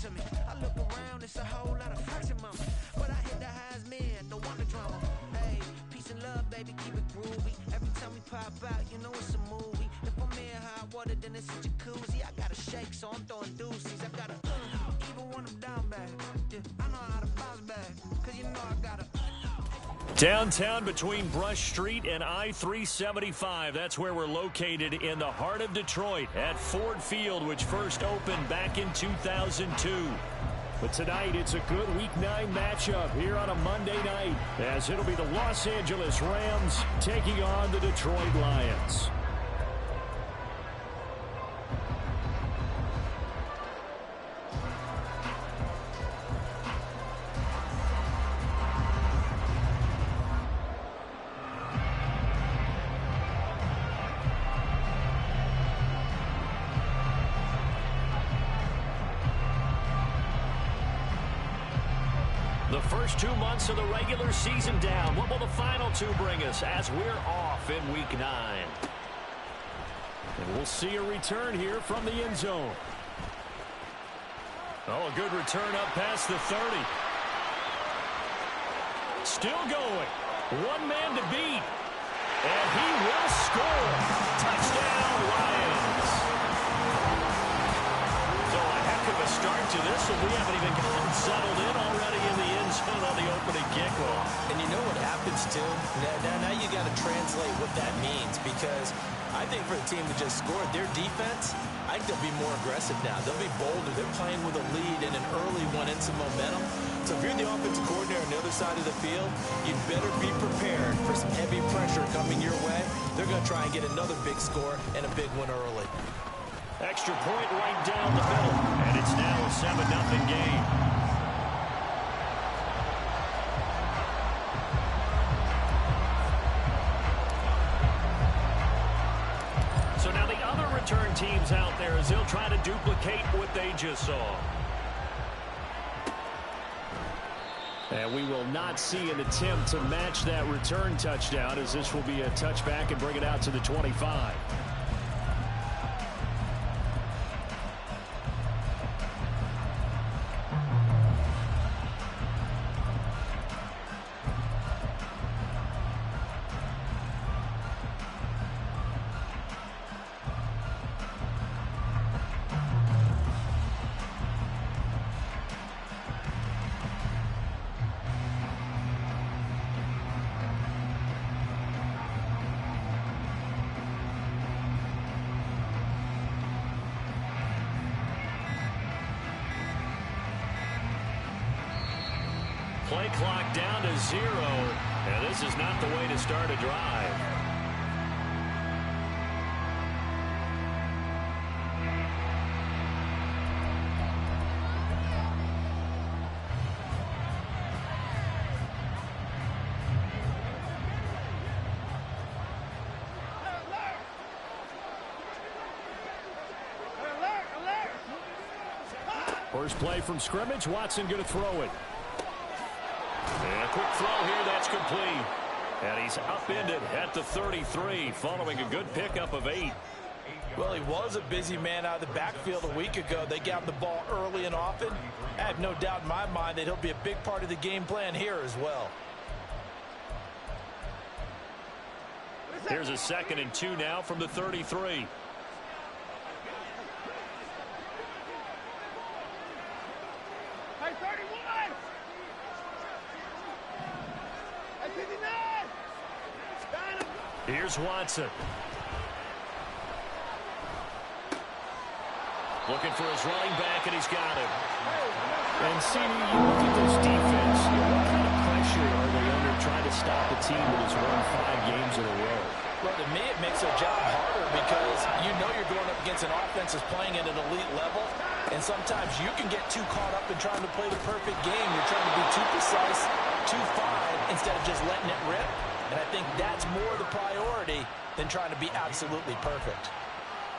to me. I look around, it's a whole lot of fraction, mama. But I hit the highs, man, don't want the drama. Hey, peace and love, baby, keep it groovy. Every time we pop out, you know it's a movie. If I'm in hot water, then it's a jacuzzi. I gotta shake, so I'm throwing deuces. I gotta, even when I'm down bad. Yeah, I know how to bounce back, cause you know I gotta. Downtown between Brush Street and I-375. That's where we're located in the heart of Detroit at Ford Field, which first opened back in 2002. But tonight, it's a good Week 9 matchup here on a Monday night, as it'll be the Los Angeles Rams taking on the Detroit Lions. The first 2 months of the regular season down. What will the final two bring us as we're off in Week 9? And we'll see a return here from the end zone. Oh, a good return up past the 30. Still going. One man to beat. And he will score. Touchdown, Lions. So a heck of a start to this, and we haven't even gotten settled in already in the end zone on the opening kickoff. And you know what happens, too? Now you got to translate what that means, because I think for the team that just scored, their defense, I think they'll be more aggressive now. They'll be bolder. They're playing with a lead and an early one and some momentum. So if you're the offensive coordinator on the other side of the field, you'd better be prepared for some heavy pressure coming your way. They're going to try and get another big score and a big one early. Extra point right down the middle, and it's now a 7-0 game. So now the other return teams out there as they'll try to duplicate what they just saw. And we will not see an attempt to match that return touchdown, as this will be a touchback and bring it out to the 25. Play clock down to 0, and this is not the way to start a drive. First play from scrimmage, Watson going to throw it. And a quick throw here, that's complete. And he's upended at the 33, following a good pickup of 8. Well, he was a busy man out of the backfield a week ago. They got him the ball early and often. I have no doubt in my mind that he'll be a big part of the game plan here as well. Here's a 2nd and 2 now from the 33. Here's Watson. Looking for his running back, and he's got him. And, CD, you look at this defense, what kind of pressure are they under trying to stop a team that has won 5 games in a row? Well, to me, it makes their job harder because you know you're going up against an offense that's playing at an elite level, and sometimes you can get too caught up in trying to play the perfect game. You're trying to be too precise, too fine, instead of just letting it rip. And I think that's more the priority than trying to be absolutely perfect.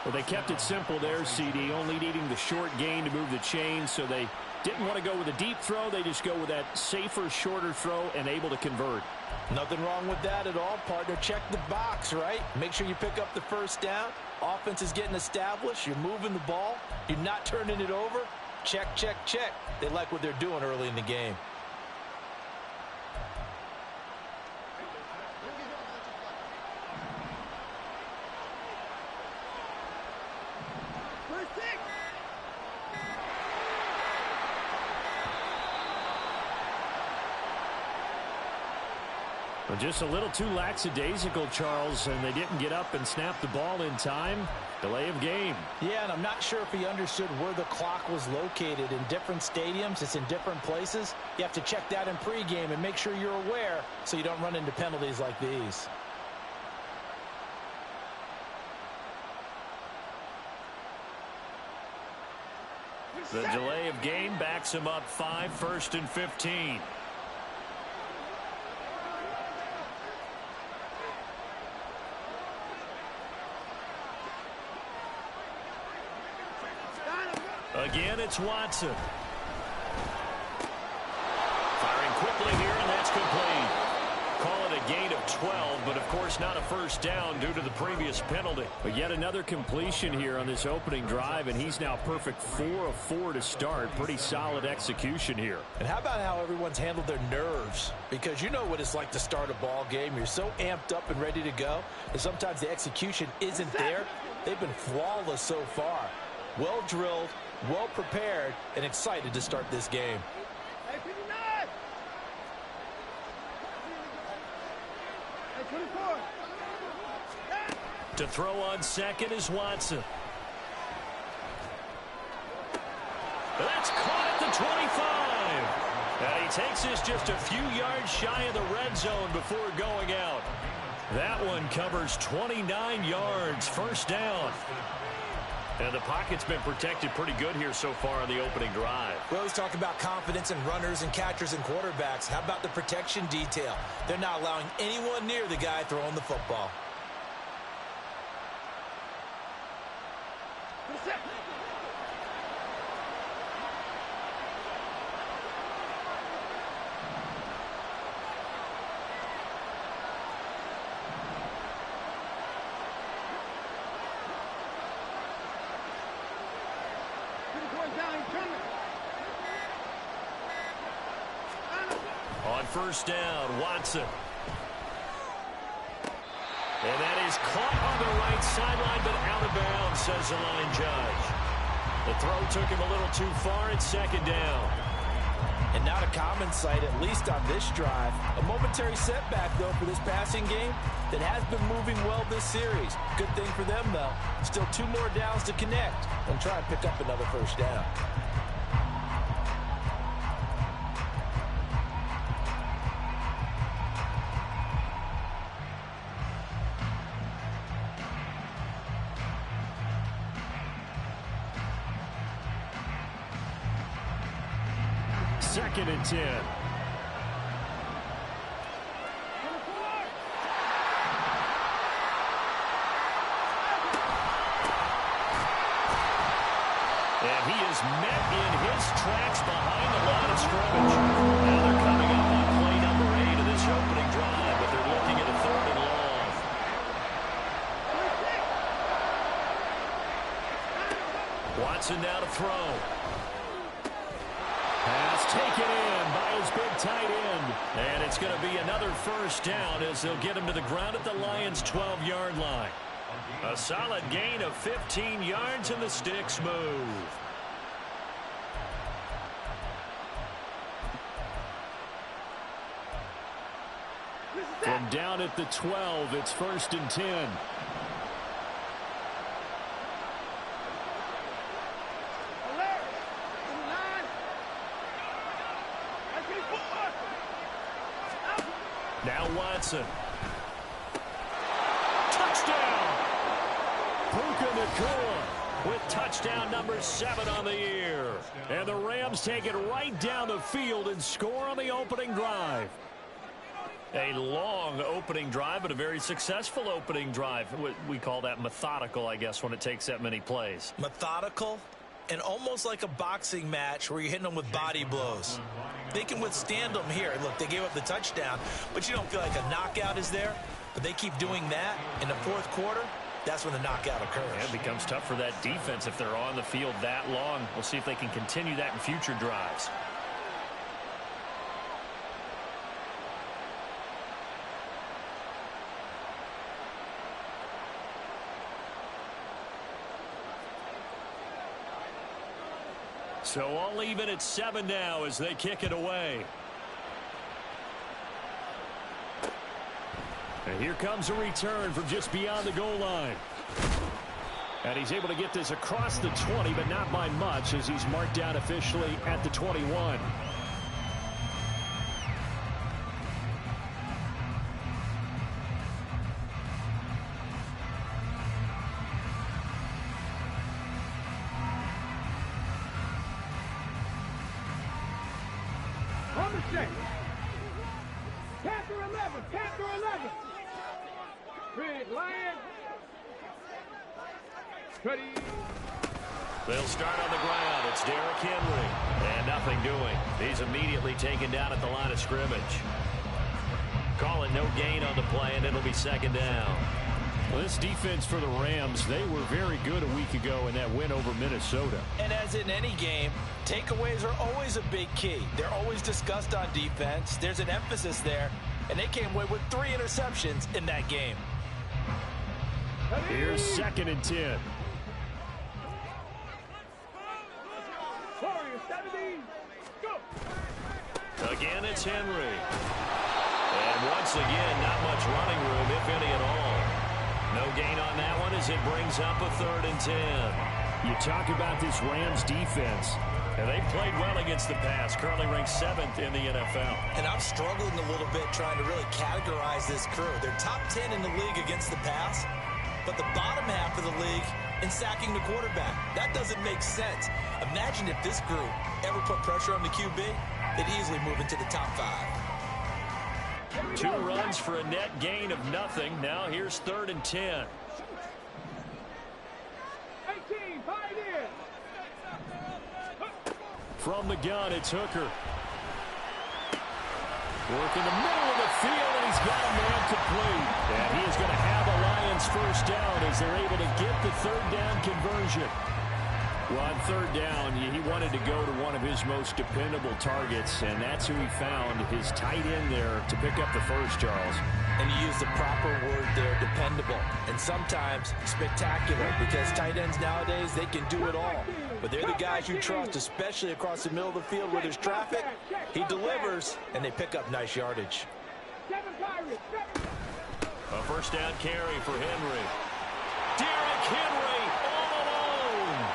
Well, they kept it simple there, CD, only needing the short gain to move the chains, so they didn't want to go with a deep throw. They just go with that safer, shorter throw and able to convert. Nothing wrong with that at all, partner. Check the box, right? Make sure you pick up the first down. Offense is getting established. You're moving the ball. You're not turning it over. Check, check, check. They like what they're doing early in the game. Well, just a little too lackadaisical, Charles, and they didn't get up and snap the ball in time. Delay of game. Yeah, and I'm not sure if he understood where the clock was located. In different stadiums, it's in different places. You have to check that in pregame and make sure you're aware so you don't run into penalties like these. The delay of game backs him up 5, 1st and 15. Again, it's Watson. Firing quickly here, and that's complete. Call it a gain of 12, but of course not a first down due to the previous penalty. But yet another completion here on this opening drive, and he's now perfect 4 of 4 to start. Pretty solid execution here. And how about how everyone's handled their nerves? Because you know what it's like to start a ball game. You're so amped up and ready to go, and sometimes the execution isn't there. They've been flawless so far. Well drilled, well prepared, and excited to start this game. To throw on second is Watson. That's caught at the 25. And he takes this just a few yards shy of the red zone before going out. That one covers 29 yards, first down. And the pocket's been protected pretty good here so far on the opening drive. We always talk about confidence in runners and catchers and quarterbacks. How about the protection detail? They're not allowing anyone near the guy throwing the football. On first down, Watson. And that is caught on the right sideline, but out of bounds, says the line judge. The throw took him a little too far. It's second down. And not a common sight, at least on this drive. A momentary setback, though, for this passing game that has been moving well this series. Good thing for them, though. Still 2 more downs to connect and try and pick up another first down. Second and 10. And he is met in his tracks behind the line of scrimmage. Now they're coming up on play number 8 of this opening drive, but they're looking at a 3rd and long. Watson now to throw. Pass taken in by his big tight end. And it's going to be another first down as they'll get him to the ground at the Lions' 12-yard line. A solid gain of 15 yards, and the sticks move. From down at the 12, it's 1st and 10. Now Watson. Touchdown! Puka Nacua with touchdown number 7 on the year. And the Rams take it right down the field and score on the opening drive. A long opening drive, but a very successful opening drive. We call that methodical, I guess, when it takes that many plays. Methodical and almost like a boxing match where you're hitting them with body blows. They can withstand them here. Look, they gave up the touchdown, but you don't feel like a knockout is there. But they keep doing that in the 4th quarter. that's when the knockout occurs. And it becomes tough for that defense if they're on the field that long. We'll see if they can continue that in future drives. So all even at 7 now as they kick it away. And here comes a return from just beyond the goal line. And he's able to get this across the 20, but not by much as he's marked down officially at the 21. Panther 11, Panther 11. Red Lion. Cuddy. They'll start on the ground. It's Derrick Henry. And nothing doing. He's immediately taken down at the line of scrimmage. Calling no gain on the play, and it'll be second down. Well, this defense for the Rams, they were very good a week ago in that win over Minnesota. And as in any game, takeaways are always a big key. They're always discussed on defense. There's an emphasis there, and they came away with 3 interceptions in that game. Here's 2nd and 10. Again, it's Henry. And once again, not much running room, if any at all. No gain on that one as it brings up a 3rd and 10. You talk about this Rams defense. And they've played well against the pass, currently ranked 7th in the NFL. And I'm struggling a little bit trying to really categorize this crew. They're top 10 in the league against the pass, but the bottom half of the league in sacking the quarterback. That doesn't make sense. Imagine if this group ever put pressure on the QB, they'd easily move into the top 5. 2 runs for a net gain of nothing. Now here's 3rd and 10. 18, 5 in. From the gun, it's Hooker. Work in the middle of the field, and he's got a man complete. And he is going to have a Lions first down as they're able to get the 3rd down conversion. Well, on 3rd down, he wanted to go to one of his most dependable targets, and that's who he found, his tight end there, to pick up the first, Charles. And you use the proper word there, dependable, and sometimes spectacular, because tight ends nowadays, they can do it all. But they're the guys you trust, especially across the middle of the field where there's traffic. He delivers, and they pick up nice yardage. A first down carry for Henry. Derrick Henry all alone.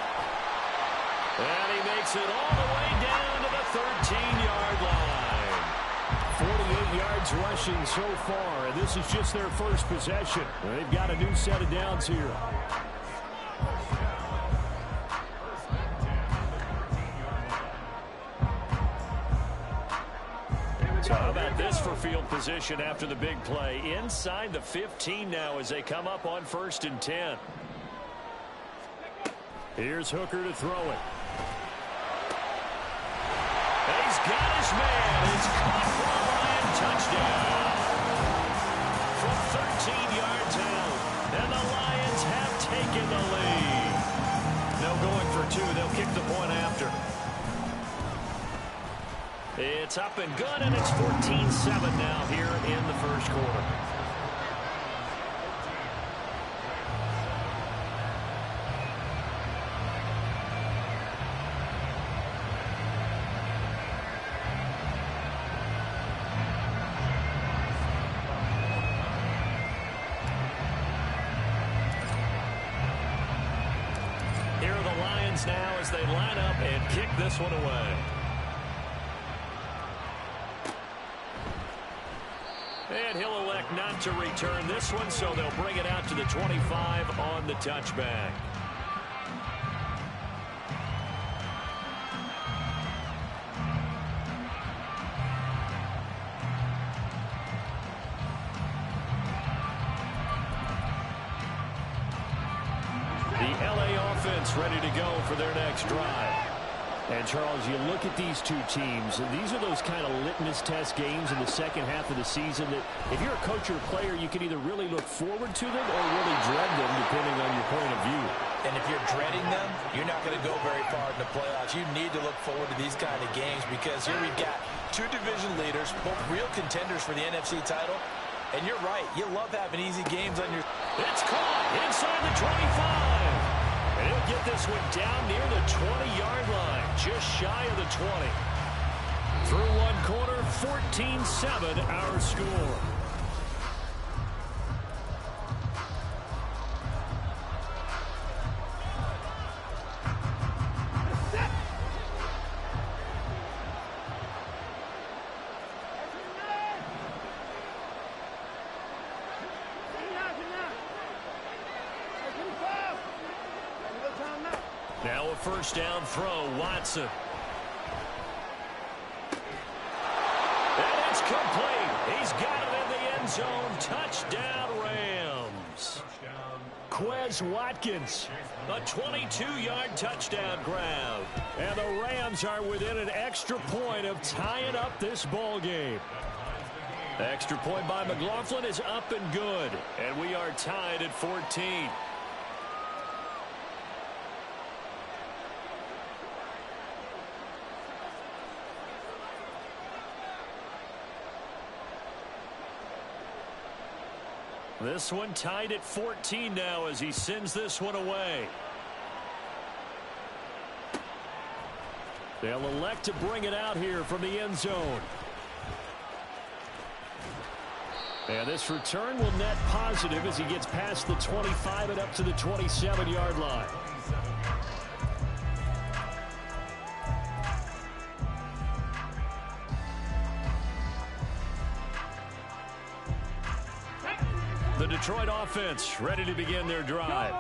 And he makes it all the way down to the 13-yard line. 48 yards rushing so far, and this is just their first possession. They've got a new set of downs here. So how about this for field position after the big play? Inside the 15 now as they come up on 1st and 10. Here's Hooker to throw it. And he's got his man. It's caught for a Lion touchdown. From 13 yards out. And the Lions have taken the lead. No going for 2. They'll kick the point after. It's up and good, and it's 14-7 now here in the first quarter. Here are the Lions now as they line up and kick this one away. And he'll elect not to return this one, so they'll bring it out to the 25 on the touchback. The LA offense ready to go for their next drive. And, Charles, you look at these two teams, and these are those kind of litmus test games in the second half of the season that if you're a coach or a player, you can either really look forward to them or really dread them, depending on your point of view. And if you're dreading them, you're not going to go very far in the playoffs. You need to look forward to these kind of games because here we've got two division leaders, both real contenders for the NFC title. And you're right, you love having easy games on your... It's caught inside the 25. And he'll get this one down near the 20-yard line, just shy of the 20. Through one quarter, 14-7 our score. Now a first down throw, Watson. And it's complete. He's got it in the end zone. Touchdown, Rams. Quez Watkins, a 22-yard touchdown grab. And the Rams are within an extra point of tying up this ball game. The extra point by McLaughlin is up and good. And we are tied at 14. This one tied at 14 now as he sends this one away. They'll elect to bring it out here from the end zone. And this return will net positive as he gets past the 25 and up to the 27-yard line. The Detroit offense ready to begin their drive.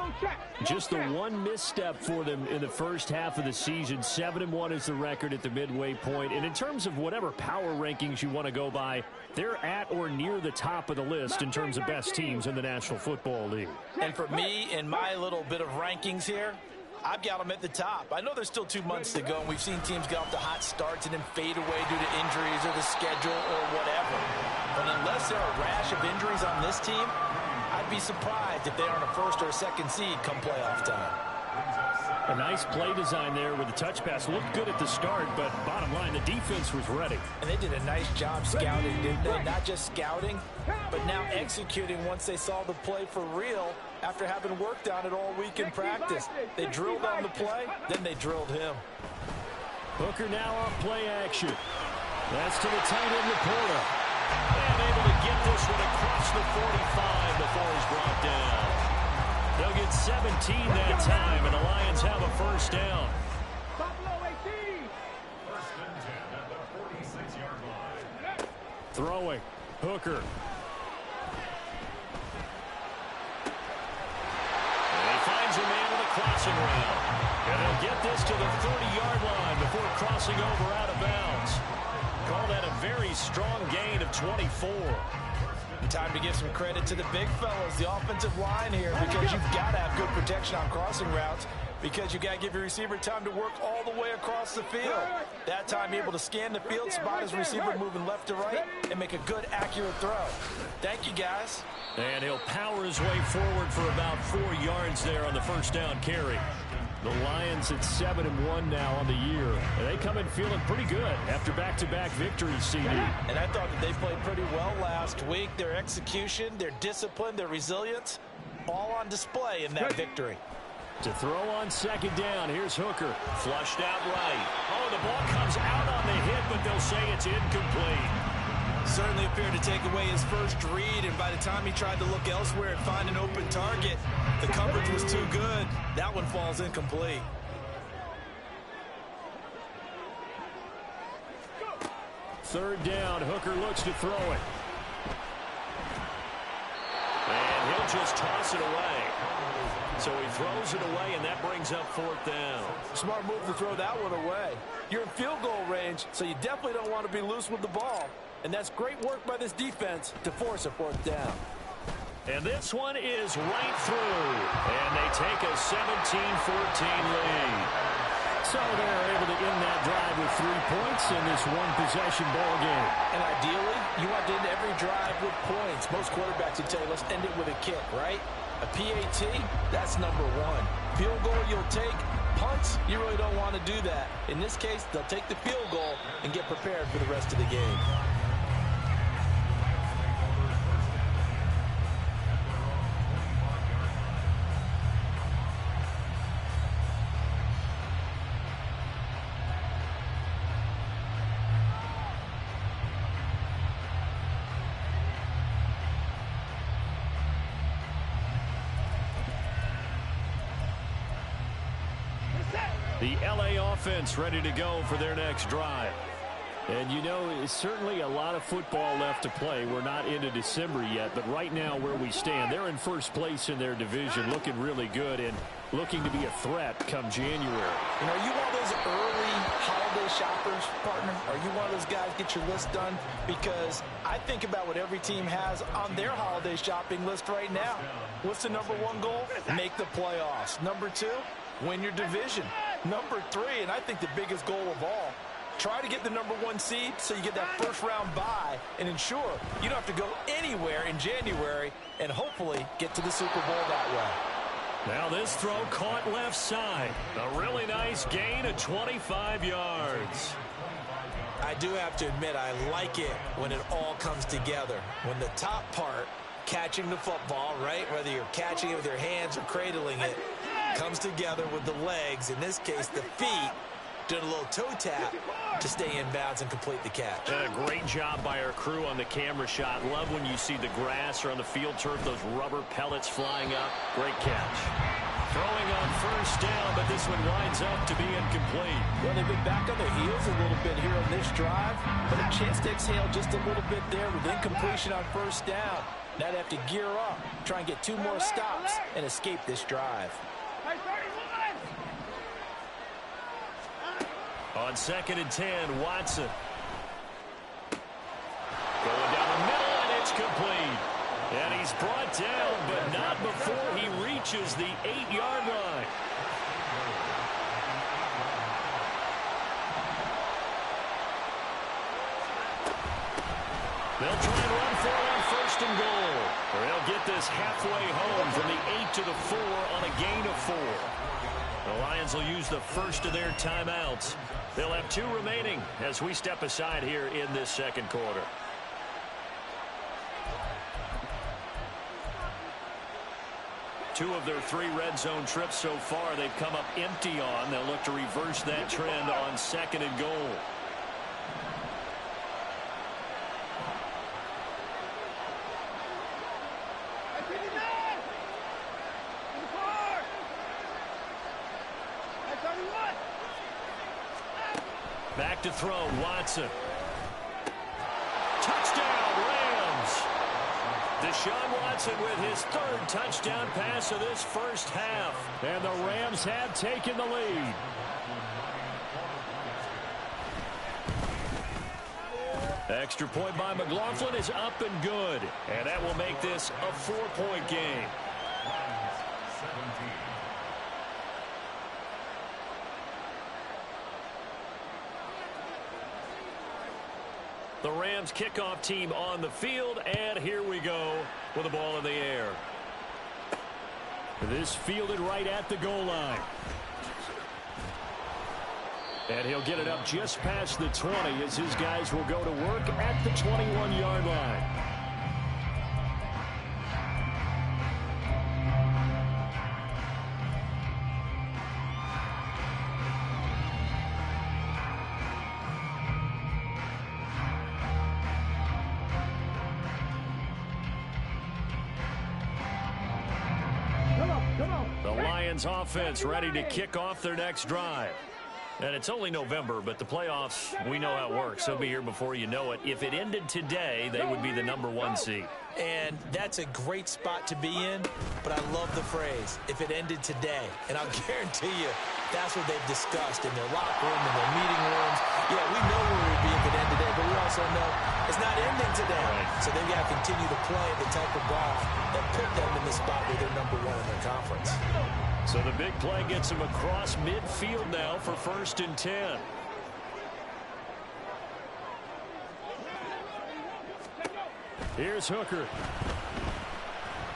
Just the one misstep for them in the first half of the season. 7-1 is the record at the midway point. And in terms of whatever power rankings you want to go by, they're at or near the top of the list in terms of best teams in the National Football League. And for me, in my little bit of rankings here, I've got them at the top. I know there's still 2 months to go, and we've seen teams get off to hot starts and then fade away due to injuries or the schedule or whatever. But unless there are a rash of injuries on this team, I'd be surprised if they aren't a first or a second seed come playoff time. A nice play design there with the touch pass. Looked good at the start, but bottom line, the defense was ready. And they did a nice job scouting, didn't they? Not just scouting, but now executing once they saw the play for real after having worked on it all week in practice. They drilled on the play, then they drilled him. Hooker now off play action. That's to the tight end, Laporta. And able to get this one across the 45 before he's brought down. They'll get 17 that time, and the Lions have a first down. Buffalo 18. First and 10 at the 46-yard line. Throwing. Hooker. And he finds a man with a crossing route. And he'll get this to the 30-yard line before crossing over out of bounds. Call that a very strong gain of 24. Time to give some credit to the big fellas, the offensive line here, because you've got to have good protection on crossing routes because you got to give your receiver time to work all the way across the field. That time able to scan the field, spot his receiver moving left to right, and make a good, accurate throw. Thank you, guys. And he'll power his way forward for about 4 yards there on the first down carry. The Lions at 7-1 now on the year. And they come in feeling pretty good after back-to-back victories, CD. And I thought that they played pretty well last week. Their execution, their discipline, their resilience, all on display in that victory. To throw on second down, here's Hooker. Flushed out right. Oh, the ball comes out on the hit, but they'll say it's incomplete. Certainly appeared to take away his first read, and by the time he tried to look elsewhere and find an open target, the coverage was too good. That one falls incomplete. Third down, Hooker looks to throw it. And he'll just toss it away. So he throws it away, and that brings up fourth down. Smart move to throw that one away. You're in field goal range, so you definitely don't want to be loose with the ball. And that's great work by this defense to force a fourth down. And this one is right through. And they take a 17-14 lead. So they're able to end that drive with 3 points in this one-possession ball game. And ideally, you want to end every drive with points. Most quarterbacks would tell you, let's end it with a kick, right? A PAT, that's number one. Field goal you'll take. Punts, you really don't want to do that. In this case, they'll take the field goal and get prepared for the rest of the game. The LA offense ready to go for their next drive. And you know, it's certainly a lot of football left to play. We're not into December yet, but right now where we stand, they're in first place in their division, looking really good and looking to be a threat come January. And are you one of those early holiday shoppers, partner? Are you one of those guys get your list done? Because I think about what every team has on their holiday shopping list right now. What's the number one goal? Make the playoffs. Number two, win your division. Number three, and I think the biggest goal of all, try to get the number one seed so you get that first round bye and ensure you don't have to go anywhere in January and hopefully get to the Super Bowl that way. Now this throw caught left side. A really nice gain of 25 yards. I do have to admit, I like it when it all comes together. When the top part, catching the football, right, whether you're catching it with your hands or cradling it, comes together with the legs, in this case the feet, doing a little toe tap to stay in bounds and complete the catch. And a great job by our crew on the camera shot. Love when you see the grass or on the field turf, those rubber pellets flying up. Great catch. Throwing on first down, but this one winds up to be incomplete. Well, they've been back on their heels a little bit here on this drive, but a chance to exhale just a little bit there with incompletion on first down. Now they have to gear up, try and get 2 more stops and escape this drive. On 2nd and 10, Watson. Going down the middle, and it's complete. And he's brought down, but not before he reaches the 8-yard line. They'll try and run for it on 1st and goal. Or they'll get this halfway home from the 8 to the 4 on a gain of 4. The Lions will use the first of their timeouts. They'll have 2 remaining as we step aside here in this second quarter. Two of their 3 red zone trips so far they've come up empty on. They'll look to reverse that trend on 2nd and goal. Back to throw, Watson. Touchdown, Rams. Deshaun Watson with his 3rd touchdown pass of this first half. And the Rams have taken the lead. Extra point by McLaughlin is up and good. And that will make this a 4-point game. The Rams kickoff team on the field, and here we go with the ball in the air. This fielded right at the goal line. And he'll get it up just past the 20 as his guys will go to work at the 21-yard line. The Lions offense ready to kick off their next drive. And it's only November, but the playoffs, we know how it works. They'll be here before you know it. If it ended today, they would be the number 1 seed. And that's a great spot to be in, but I love the phrase, if it ended today. And I'll guarantee you, that's what they've discussed in their locker room, in their meeting rooms. Yeah, we know where we'd be if it ended today, but we also know it's not ending today. Right. So they've got to continue to play the type of ball that put them in the spot where they're number one in their conference. So the big play gets him across midfield now for 1st and 10. Here's Hooker.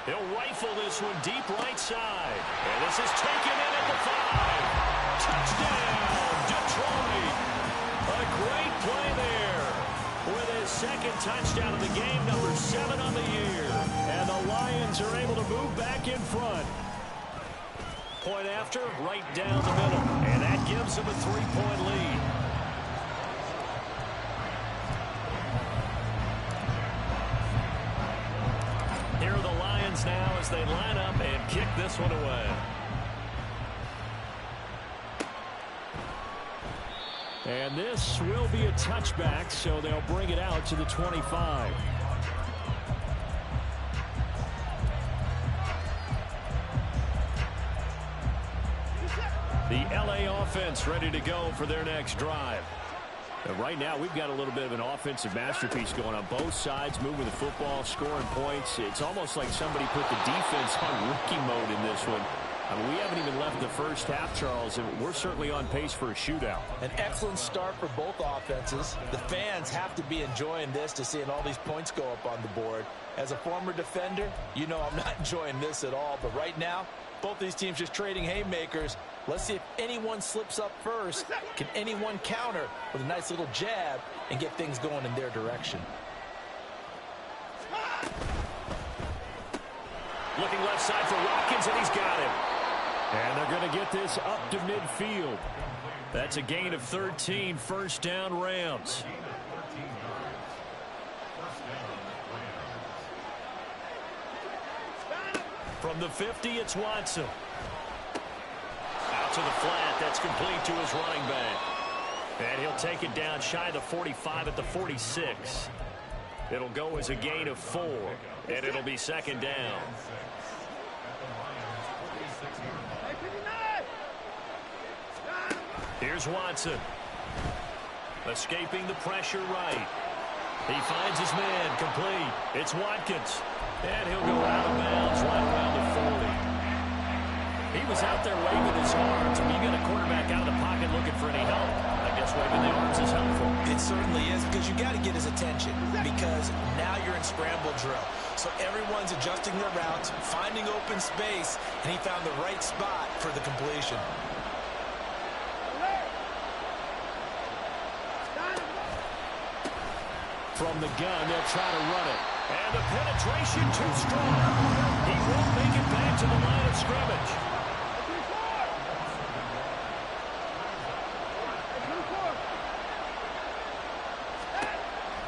He'll rifle this one deep right side. And this is taken in at the 5. Touchdown, Detroit. A great play there with his 2nd touchdown of the game, number 7 on the year. And the Lions are able to move back in front. Point after, right down the middle. And that gives them a 3-point lead. Here are the Lions now as they line up and kick this one away. And this will be a touchback, so they'll bring it out to the 25. The LA offense ready to go for their next drive. Right now, we've got a little bit of an offensive masterpiece going on both sides, moving the football, scoring points. It's almost like somebody put the defense on rookie mode in this one. I mean, we haven't even left the first half, Charles, and we're certainly on pace for a shootout. An excellent start for both offenses. The fans have to be enjoying this to seeing all these points go up on the board. As a former defender, you know I'm not enjoying this at all. But right now, both these teams just trading haymakers. Let's see if anyone slips up first. Can anyone counter with a nice little jab and get things going in their direction? Looking left side for Watkins, and he's got him. And they're going to get this up to midfield. That's a gain of 13, 1st down Rams. From the 50, it's Watson. Out to the flat. That's complete to his running back. And he'll take it down shy of the 45 at the 46. It'll go as a gain of 4, and it'll be 2nd down. Here's Watson. Escaping the pressure right. He finds his man complete. It's Watkins. And he'll go out of bounds right around the 40. He was out there waving his arms. When you get a quarterback out of the pocket looking for any help, I guess waving the arms is helpful. It certainly is, because you got to get his attention, because now you're in scramble drill. So everyone's adjusting their routes, finding open space, and he found the right spot for the completion. From the gun, they'll try to run it. And the penetration too strong. He won't make it back to the line of scrimmage.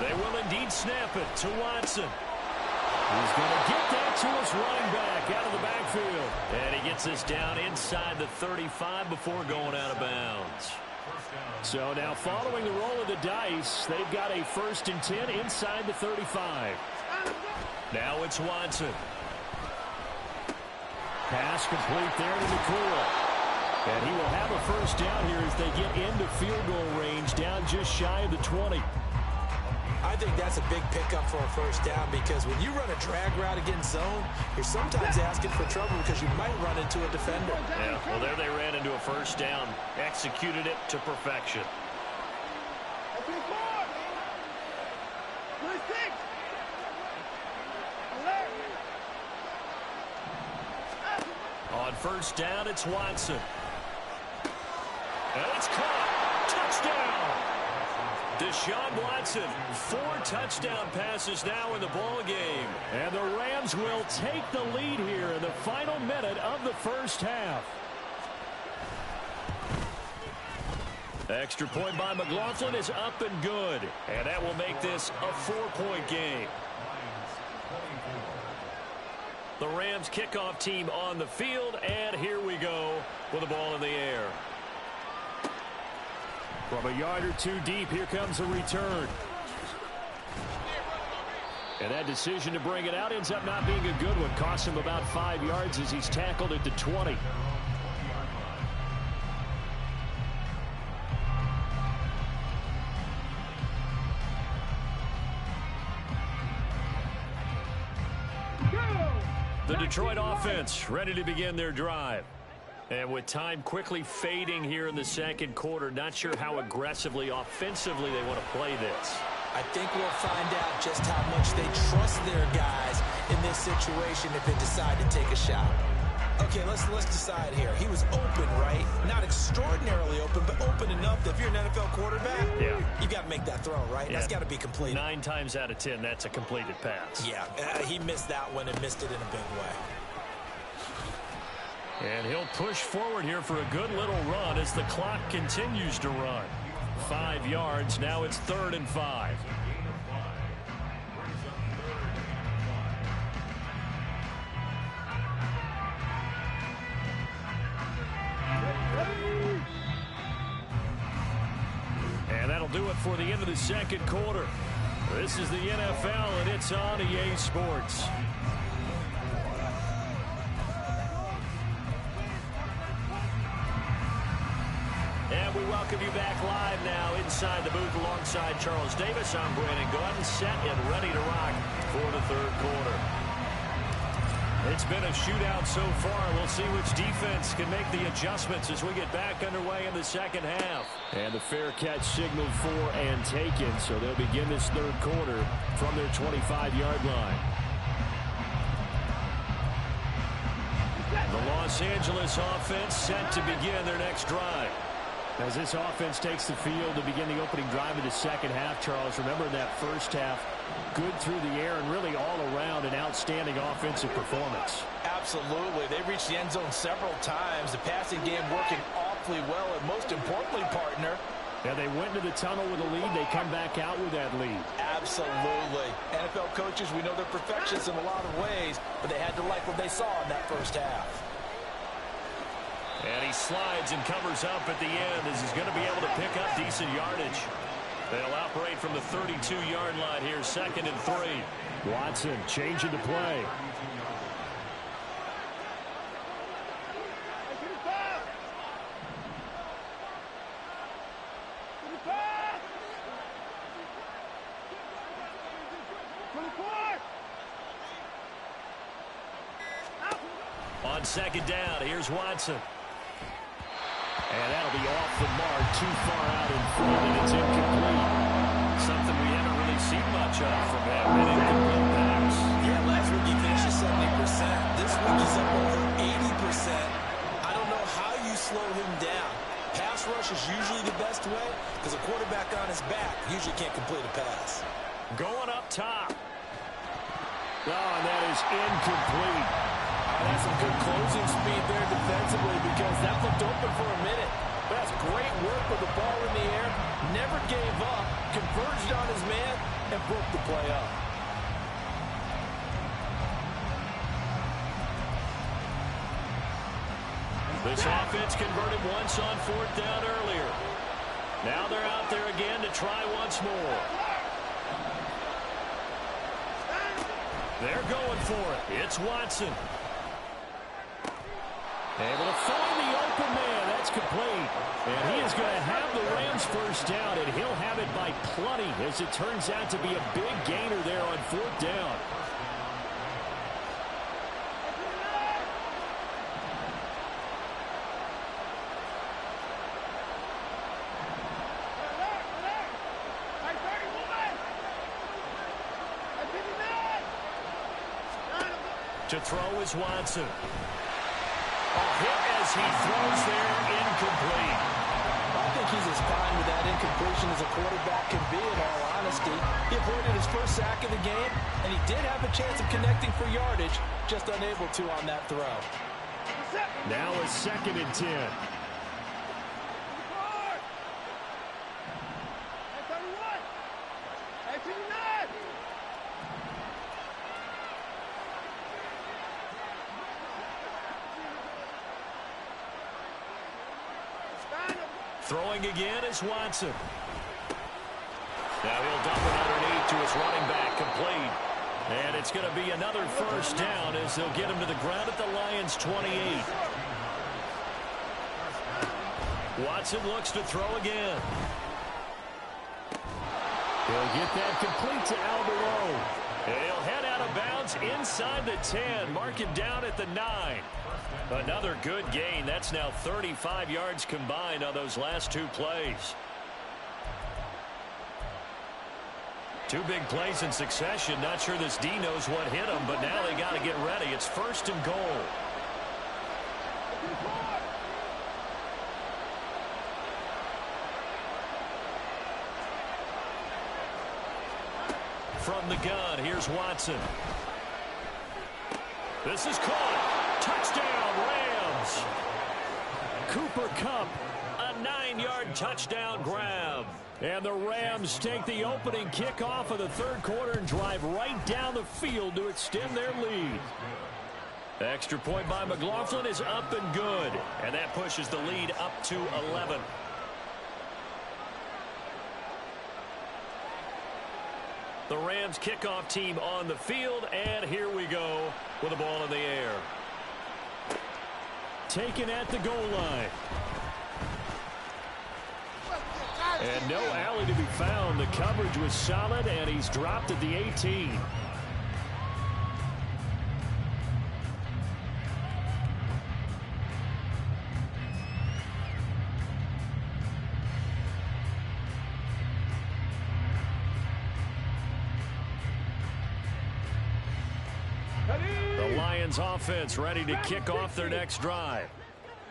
They will indeed snap it to Watson. He's going to get that to his running back out of the backfield. And he gets this down inside the 35 before going out of bounds. So now following the roll of the dice, they've got a 1st and 10 inside the 35. Now it's Watson. Pass complete there to McCool. And he will have a 1st down here as they get into field goal range, down just shy of the 20. I think that's a big pickup for a 1st down, because when you run a drag route against zone, you're sometimes asking for trouble because you might run into a defender. Yeah, well, there they ran into a 1st down, executed it to perfection. On 1st down, it's Watson. And it's caught. Touchdown! Deshaun Watson, 4 touchdown passes now in the ball game. And the Rams will take the lead here in the final minute of the 1st half. Extra point by McLaughlin is up and good. And that will make this a 4-point game. The Rams kickoff team on the field, and here we go with the ball in the air. From a yard or two deep, here comes a return. And that decision to bring it out ends up not being a good one. Costs him about 5 yards as he's tackled at the 20. The Detroit offense ready to begin their drive. And with time quickly fading here in the second quarter, not sure how aggressively, offensively they want to play this. I think we'll find out just how much they trust their guys in this situation if they decide to take a shot. Okay, let's decide here. He was open, right? Not extraordinarily open, but open enough that if you're an NFL quarterback, you got to make that throw, right? Yeah. That's got to be completed. 9 times out of 10, that's a completed pass. Yeah, he missed that one and missed it in a big way. And he'll push forward here for a good little run as the clock continues to run. 5 yards. Now it's 3rd and 5. And that'll do it for the end of the second quarter. This is the NFL, and it's on EA Sports. And we welcome you back live now inside the booth alongside Charles Davis. I'm Brandon Gaudin, set and ready to rock for the third quarter. It's been a shootout so far. We'll see which defense can make the adjustments as we get back underway in the second half. And the fair catch signaled for and taken, so they'll begin this third quarter from their 25-yard line. The Los Angeles offense set to begin their next drive. As this offense takes the field to begin the opening drive of the second half, Charles, remember in that first half, good through the air and really all around an outstanding offensive performance. Absolutely. They reached the end zone several times. The passing game working awfully well, and most importantly, partner, yeah, they went into the tunnel with a lead. They come back out with that lead. Absolutely. NFL coaches, we know they're perfectionists in a lot of ways, but they had to like what they saw in that first half. And he slides and covers up at the end as he's going to be able to pick up decent yardage. They'll operate from the 32-yard line here, 2nd and 3. Watson changing the play. On 2nd down, here's Watson. And that'll be off the mark, too far out in front, and it's incomplete. Something we haven't really seen much of from him. An incomplete pass. Yeah, last week he finished at 70%. This week he's up over 80%. I don't know how you slow him down. Pass rush is usually the best way because a quarterback on his back usually can't complete a pass. Going up top. Oh, and that is incomplete. That's some good closing speed there defensively because that looked open for a minute. But that's great work with the ball in the air. Never gave up, converged on his man, and broke the play up. This offense converted once on 4th down earlier. Now they're out there again to try once more. They're going for it. It's Watson. Able to find the open man. That's complete. And he is going to have the Rams first down, and he'll have it by plenty as it turns out to be a big gainer there on 4th down. To throw is Watson. A hit as he throws there, incomplete. I think he's as fine with that incompletion as a quarterback can be, in all honesty. He avoided his first sack of the game, and he did have a chance of connecting for yardage, just unable to on that throw. Now a 2nd and 10. Throwing again is Watson. Now he'll dump it underneath to his running back, complete. And it's going to be another first down as they'll get him to the ground at the Lions' 28. Watson looks to throw again. He'll get that complete to Alberoe. He'll head out of of bounds inside the 10. Mark it down at the 9. Another good gain. That's now 35 yards combined on those last two plays. Two big plays in succession. Not sure this D knows what hit him, but now they got to get ready. It's 1st and goal. From the gun, here's Watson. This is caught. Touchdown, Rams. Cooper Kupp, a 9-yard touchdown grab. And the Rams take the opening kickoff of the third quarter and drive right down the field to extend their lead. The extra point by McLaughlin is up and good. And that pushes the lead up to 11. The Rams kickoff team on the field, and here we go with the ball in the air. Taken at the goal line. And no alley to be found. The coverage was solid, and he's dropped at the 18. Offense ready to kick off their next drive.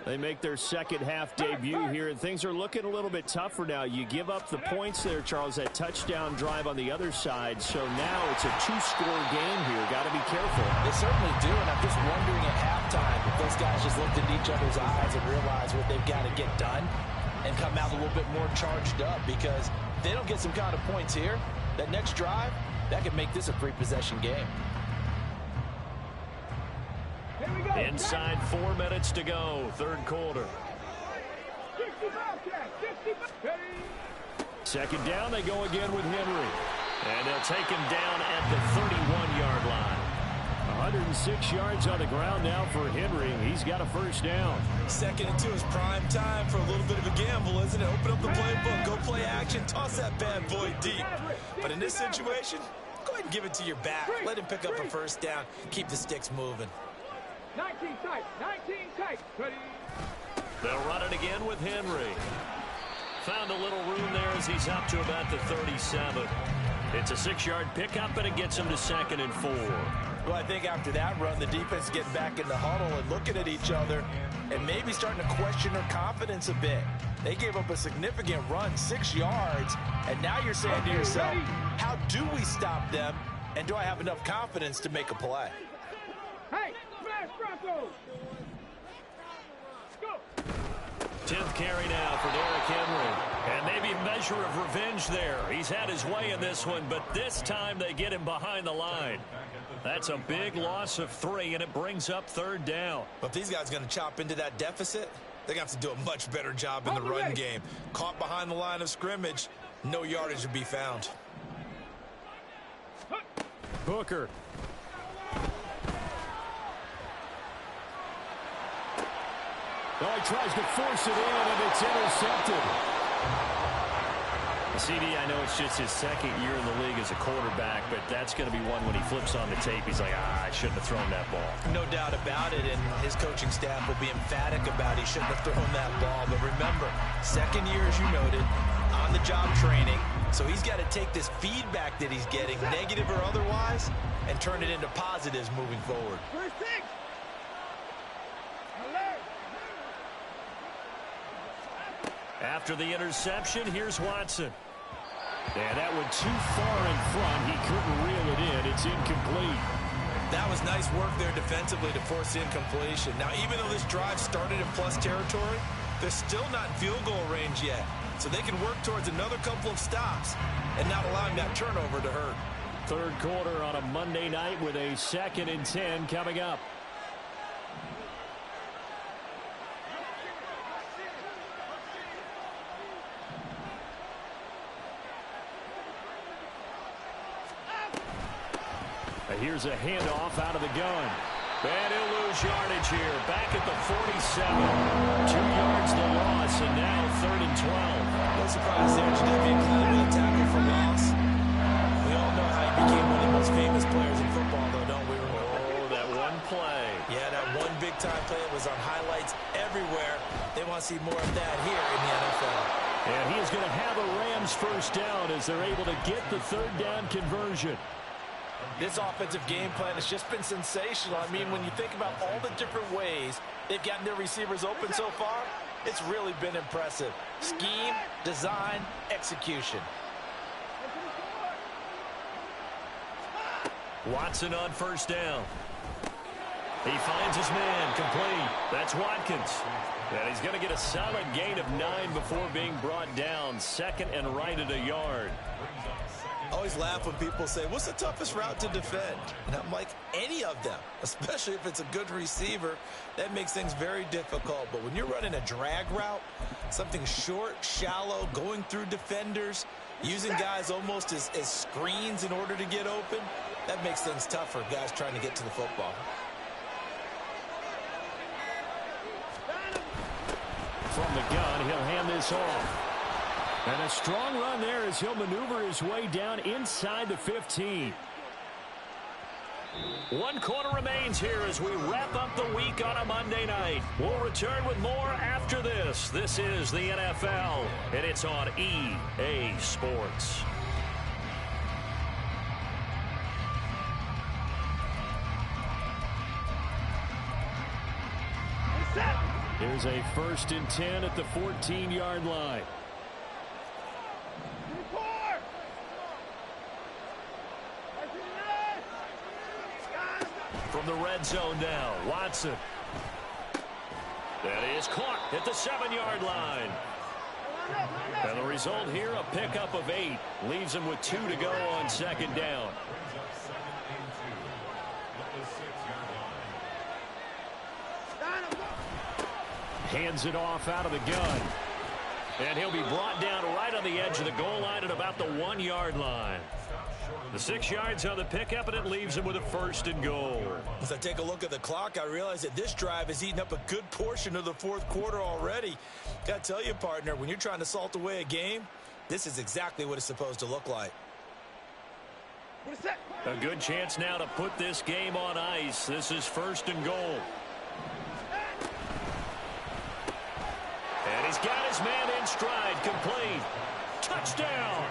They make their second half debut here, and things are looking a little bit tougher now. You give up the points there, Charles, that touchdown drive on the other side. So now it's a two-score game here. Got to be careful. They certainly do, and I'm just wondering at halftime if those guys just looked into each other's eyes and realized what they've got to get done and come out a little bit more charged up, because if they don't get some kind of points here, that next drive, that could make this a three-possession game. Inside 4 minutes to go, third quarter. Second down, they go again with Henry. And they'll take him down at the 31-yard line. 106 yards on the ground now for Henry. He's got a first down. 2nd and 2 is prime time for a little bit of a gamble, isn't it? Open up the playbook, go play action, toss that bad boy deep. But in this situation, go ahead and give it to your back. Let him pick up a first down. Keep the sticks moving. 19 tight, 19 tight. Ready. They'll run it again with Henry. Found a little room there as he's up to about the 37. It's a 6-yard pickup, and it gets him to 2nd and 4. Well, I think after that run, the defense is getting back in the huddle and looking at each other and maybe starting to question their confidence a bit. They gave up a significant run, 6 yards, and now you're saying to yourself, how do we stop them, and do I have enough confidence to make a play? Hey, smash Broncos! Go! 10th carry now for Derrick Henry. And maybe a measure of revenge there. He's had his way in this one, but this time they get him behind the line. That's a big loss of 3, and it brings up 3rd down. But if these guys are going to chop into that deficit, they're going to have to do a much better job in the run game. Caught behind the line of scrimmage, no yardage to be found. Booker. Oh, he tries to force it in, and it's intercepted. CD, I know it's just his 2nd year in the league as a quarterback, but that's going to be one when he flips on the tape. He's like, I shouldn't have thrown that ball. No doubt about it, and his coaching staff will be emphatic about he shouldn't have thrown that ball. But remember, 2nd year, as you noted, on-the-job training. So he's got to take this feedback that he's getting, negative or otherwise, and turn it into positives moving forward. First 6! After the interception, here's Watson. And that went too far in front. He couldn't reel it in. It's incomplete. That was nice work there defensively to force incompletion. Now, even though this drive started in plus territory, they're still not in field goal range yet. So they can work towards another couple of stops and not allowing that turnover to hurt. Third quarter on a Monday night with a 2nd and 10 coming up. Here's a handoff out of the gun. And he'll lose yardage here. Back at the 47. 2 yards the loss, and now 3rd and 12. No surprise there. Jadeveon Clowney with a tackle for loss. We all know how he became one of the most famous players in football, though. one play. Yeah, that one big-time play was on highlights everywhere. They want to see more of that here in the NFL. And he is going to have a Rams first down as they're able to get the third down conversion. This offensive game plan has just been sensational. I mean, when you think about all the different ways they've gotten their receivers open so far, it's really been impressive. Scheme, design, execution. Watson on first down. He finds his man, complete. That's Watkins. And he's going to get a solid gain of 9 before being brought down. Second and right at a yard. I always laugh when people say, what's the toughest route to defend? And I'm like, any of them, especially if it's a good receiver. That makes things very difficult. But when you're running a drag route, something short, shallow, going through defenders, using guys almost as screens in order to get open, that makes things tough for guys trying to get to the football. From the gun, he'll hand this off. And a strong run there as he'll maneuver his way down inside the 15. 1 quarter remains here as we wrap up the week on a Monday night. We'll return with more after this. This is the NFL, and it's on EA Sports. Here's a 1st and 10 at the 14-yard line. From the red zone now, Watson. That is caught at the 7-yard line. And the result here, a pickup of 8. Leaves him with 2 to go on 2nd down. Hands it off out of the gun. And he'll be brought down right on the edge of the goal line at about the 1-yard line. The 6 yards on the pickup, and it leaves him with a 1st and goal. As I take a look at the clock, I realize that this drive has eaten up a good portion of the 4th quarter already. Got to tell you, partner, when you're trying to salt away a game, this is exactly what it's supposed to look like. A good chance now to put this game on ice. This is 1st and goal. And he's got his man in stride, complete. Touchdown!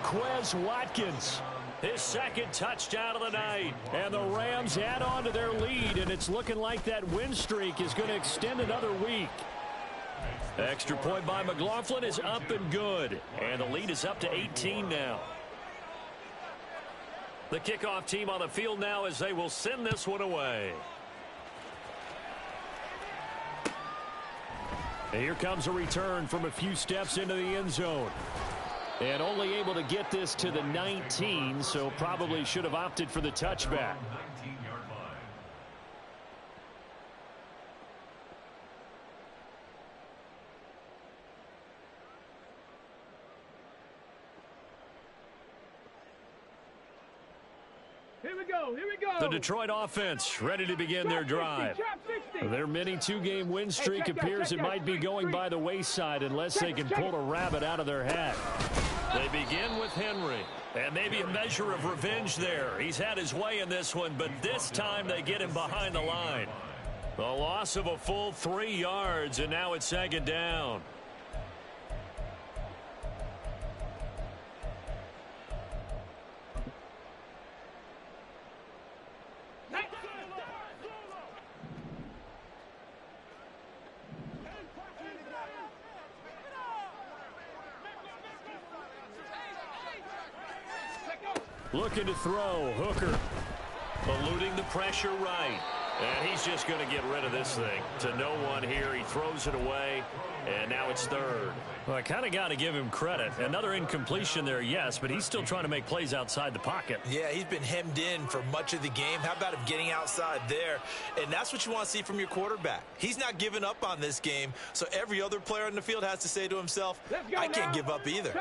Quez Watkins. His 2nd touchdown of the night. And the Rams add on to their lead, and it's looking like that win streak is going to extend another week. Extra point by McLaughlin is up and good. And the lead is up to 18 now. The kickoff team on the field now as they will send this one away. Here comes a return from a few steps into the end zone. And only able to get this to the 19, so probably should have opted for the touchback. Here we go, here we go. The Detroit offense ready to begin their drive. Their mini 2-game win streak appears it might be going by the wayside unless they can pull a rabbit out of their hat. They begin with Henry. And maybe a measure of revenge there. He's had his way in this one, but this time they get him behind the line. The loss of a full 3 yards, and now it's 2nd down. Looking to throw, Hooker. Eluding the pressure right. And he's just going to get rid of this thing. To no one here. He throws it away. And now it's 3rd. Well, I kind of got to give him credit. Another incompletion there, yes, but he's still trying to make plays outside the pocket. Yeah, he's been hemmed in for much of the game. How about him getting outside there? And that's what you want to see from your quarterback. He's not giving up on this game, so every other player on the field has to say to himself, I can't give up either.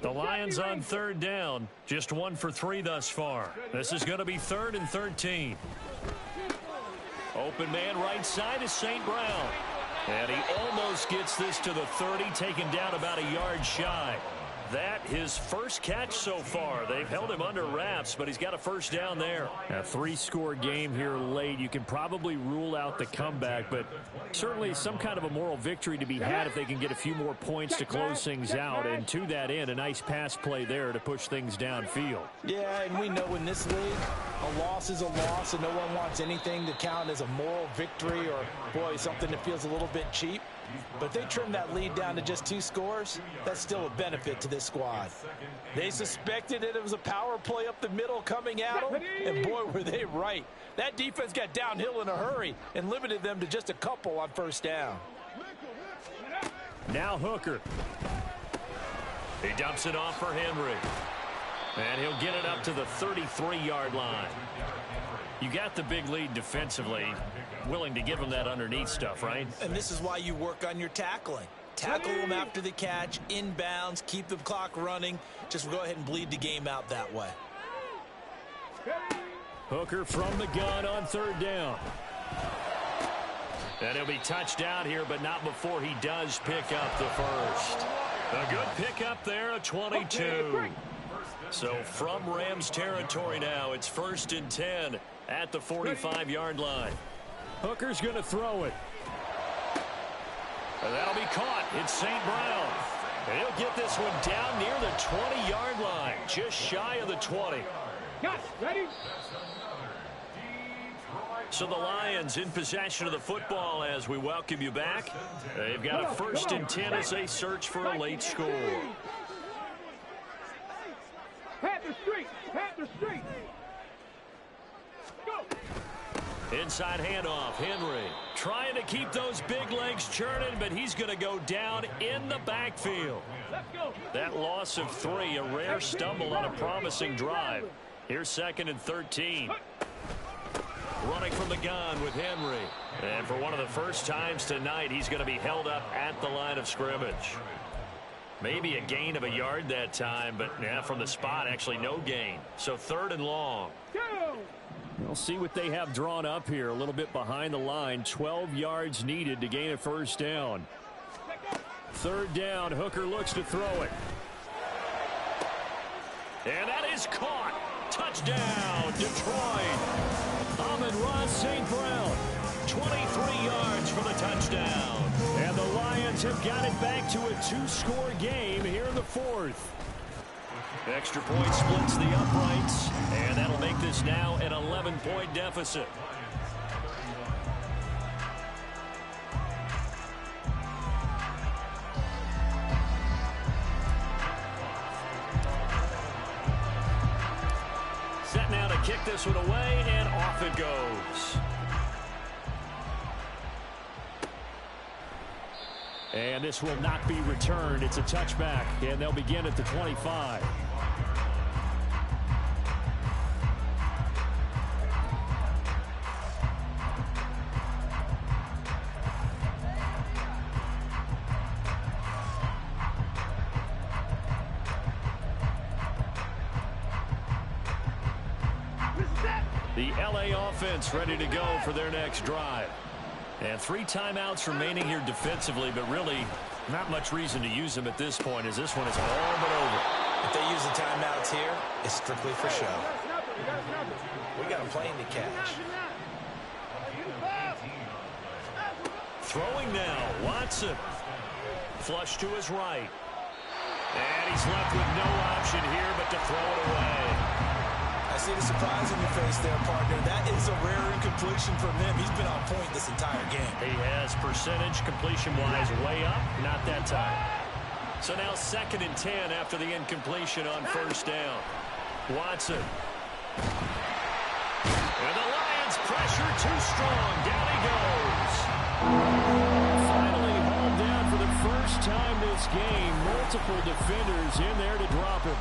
The Lions on 3rd down. Just 1 for 3 thus far. This is going to be 3rd and 13. Open man right side is St. Brown. And he almost gets this to the 30, taken down about a yard shy. That his first catch so far. They've held him under wraps, but he's got a first down there. A 3-score game here late. You can probably rule out the comeback, but certainly some kind of a moral victory to be had if they can get a few more points to close things out. And to that end, a nice pass play there to push things downfield. Yeah, and we know in this league, a loss is a loss, and no one wants anything to count as a moral victory or, boy, something that feels a little bit cheap. But if they trim that lead down to just 2 scores, that's still a benefit to this squad. They suspected it was a power play up the middle coming at them, and boy, were they right. That defense got downhill in a hurry and limited them to just a couple on first down. Now Hooker. He dumps it off for Henry. And he'll get it up to the 33-yard line. You got the big lead defensively. Willing to give them that underneath stuff, right? And this is why you work on your tackling. Tackle them after the catch, inbounds, keep the clock running. Just go ahead and bleed the game out that way. Hooker from the gun on 3rd down. And he'll be touched down here, but not before he does pick up the first. A good pickup there, a 22. So from Rams territory now, it's 1st and 10 at the 45-yard line. Hooker's going to throw it. And that'll be caught. It's St. Brown. And he'll get this one down near the 20-yard line, just shy of the 20. Got ready. So the Lions in possession of the football as we welcome you back. They've got a 1st and 10 as they search for a late score. Panther Street. Panther Street. Go. Inside handoff, Henry trying to keep those big legs churning, but he's going to go down in the backfield. Let's go. That loss of 3, a rare stumble on a promising drive. Here's 2nd and 13. Running from the gun with Henry. And for one of the first times tonight, he's going to be held up at the line of scrimmage. Maybe a gain of a yard that time, but yeah, from the spot, actually no gain. So 3rd and long. Go. We'll see what they have drawn up here. A little bit behind the line. 12 yards needed to gain a first down. 3rd down. Hooker looks to throw it. And that is caught. Touchdown, Detroit. Amon-Ra St. Brown. 23 yards for the touchdown. And the Lions have got it back to a 2-score game here in the 4th. Extra point splits the uprights, and that'll make this now an 11-point deficit. Set now to kick this one away, and off it goes. And this will not be returned. It's a touchback, and they'll begin at the 25. The LA offense ready to go for their next drive. And 3 timeouts remaining here defensively, but really not much reason to use them at this point as this one is all but over. If they use the timeouts here, it's strictly for show. We got a plane to catch. Throwing now, Watson. Flush to his right. And he's left with no option here but to throw it away. I see the surprise in your face there, partner. That is a rare incompletion from him. He's been on point this entire game. He has percentage completion-wise way up, not that time. So now 2nd and 10 after the incompletion on first down. Watson. And the Lions pressure too strong. Down he goes. Finally hauled down for the first time this game. Multiple defenders in there to drop him.